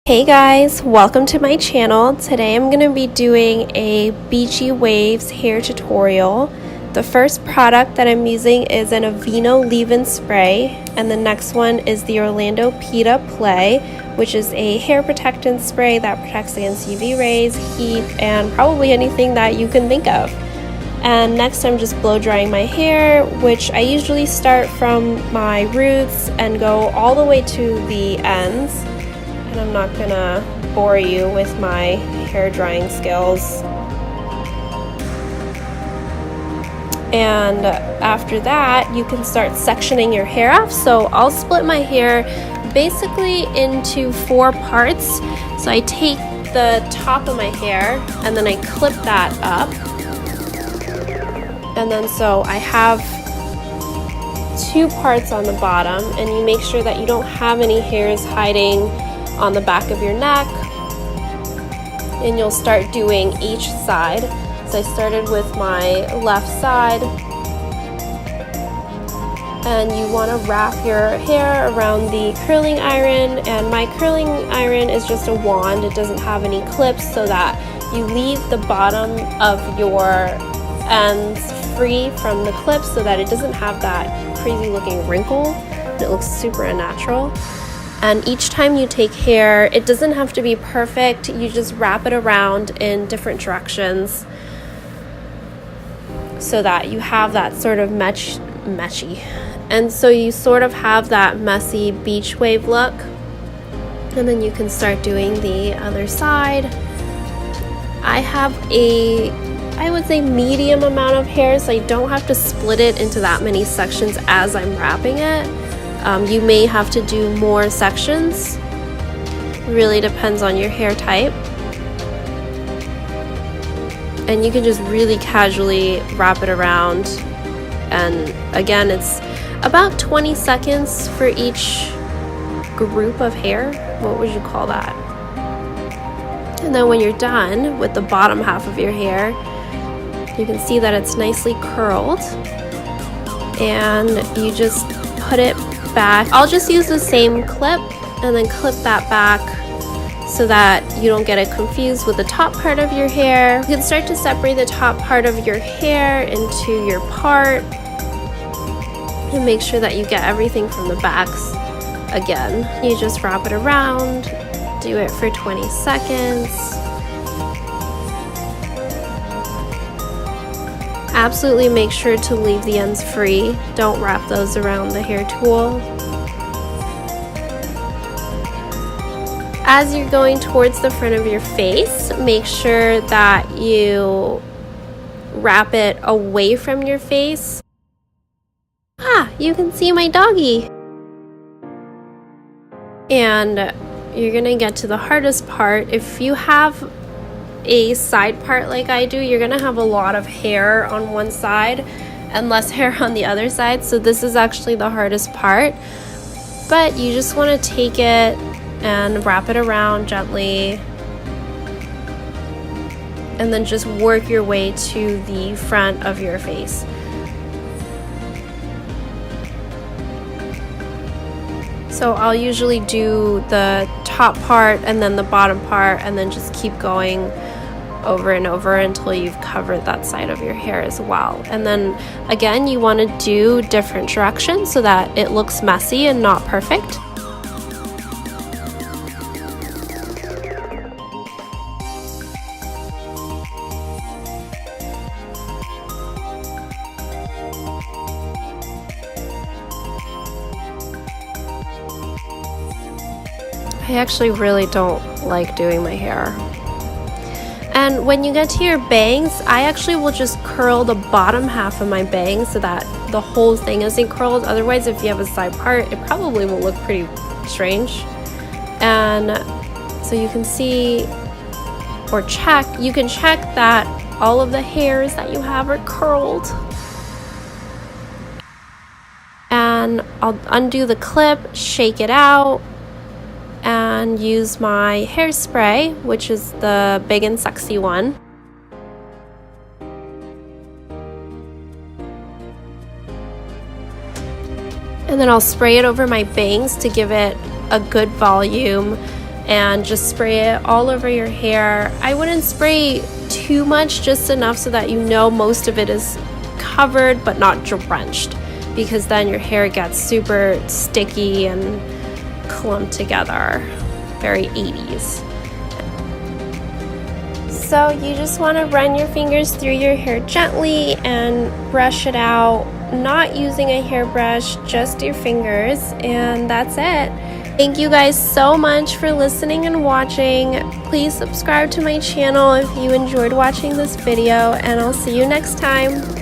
Hey guys, welcome to my channel. Today I'm going to be doing a Beachy Waves hair tutorial. The first product that I'm using is an Aveeno leave-in spray, and the next one is the Pita Play, which is a hair protectant spray that protects against UV rays, heat, and probably anything that you can think of. And next I'm just blow drying my hair, which I usually start from my roots and go all the way to the ends. And I'm not gonna bore you with my hair drying skills. And after that, you can start sectioning your hair off. So I'll split my hair basically into 4 parts. So I take the top of my hair and then I clip that up. And then so I have 2 parts on the bottom, and you make sure that you don't have any hairs hiding on the back of your neck, and you'll start doing each side. So I started with my left side, and you want to wrap your hair around the curling iron, and my curling iron is just a wand. It doesn't have any clips, so that you leave the bottom of your ends free from the clips so that it doesn't have that crazy looking wrinkle and it looks super unnatural. And each time you take hair, it doesn't have to be perfect. You just wrap it around in different directions so that you have that sort of meshy. And so you sort of have that messy beach wave look. And then you can start doing the other side. I have I would say medium amount of hair, so I don't have to split it into that many sections as I'm wrapping it. You may have to do more sections. Really depends on your hair type. And you can just really casually wrap it around. And again, it's about 20 seconds for each group of hair. What would you call that? And then when you're done with the bottom half of your hair, you can see that it's nicely curled. And you just put it back. I'll just use the same clip and then clip that back so that you don't get it confused with the top part of your hair. You can start to separate the top part of your hair into your part and make sure that you get everything from the backs. Again, you just wrap it around, do it for 20 seconds. Absolutely make sure to leave the ends free. Don't wrap those around the hair tool. As you're going towards the front of your face, make sure that you wrap it away from your face. You can see my doggy. And you're gonna get to the hardest part. If you have a side part like I do, you're gonna have a lot of hair on one side and less hair on the other side, so this is actually the hardest part. But you just want to take it and wrap it around gently and then just work your way to the front of your face. So I'll usually do the top part and then the bottom part and then just keep going over and over until you've covered that side of your hair as well. And then again, you want to do different directions so that it looks messy and not perfect. I actually really don't like doing my hair. And when you get to your bangs, I actually will just curl the bottom half of my bangs so that the whole thing isn't curled. Otherwise, if you have a side part, it probably will look pretty strange. And so you can see or check, you can check that all of the hairs that you have are curled. And I'll undo the clip, shake it out, and use my hairspray, which is the big and sexy one. And then I'll spray it over my bangs to give it a good volume and just spray it all over your hair. I wouldn't spray too much, just enough so that you know most of it is covered but not drenched, because then your hair gets super sticky and clumped together. Very 80s. So you just want to run your fingers through your hair gently and brush it out, not using a hairbrush, just your fingers, and that's it. Thank you guys so much for listening and watching. Please subscribe to my channel if you enjoyed watching this video, and I'll see you next time.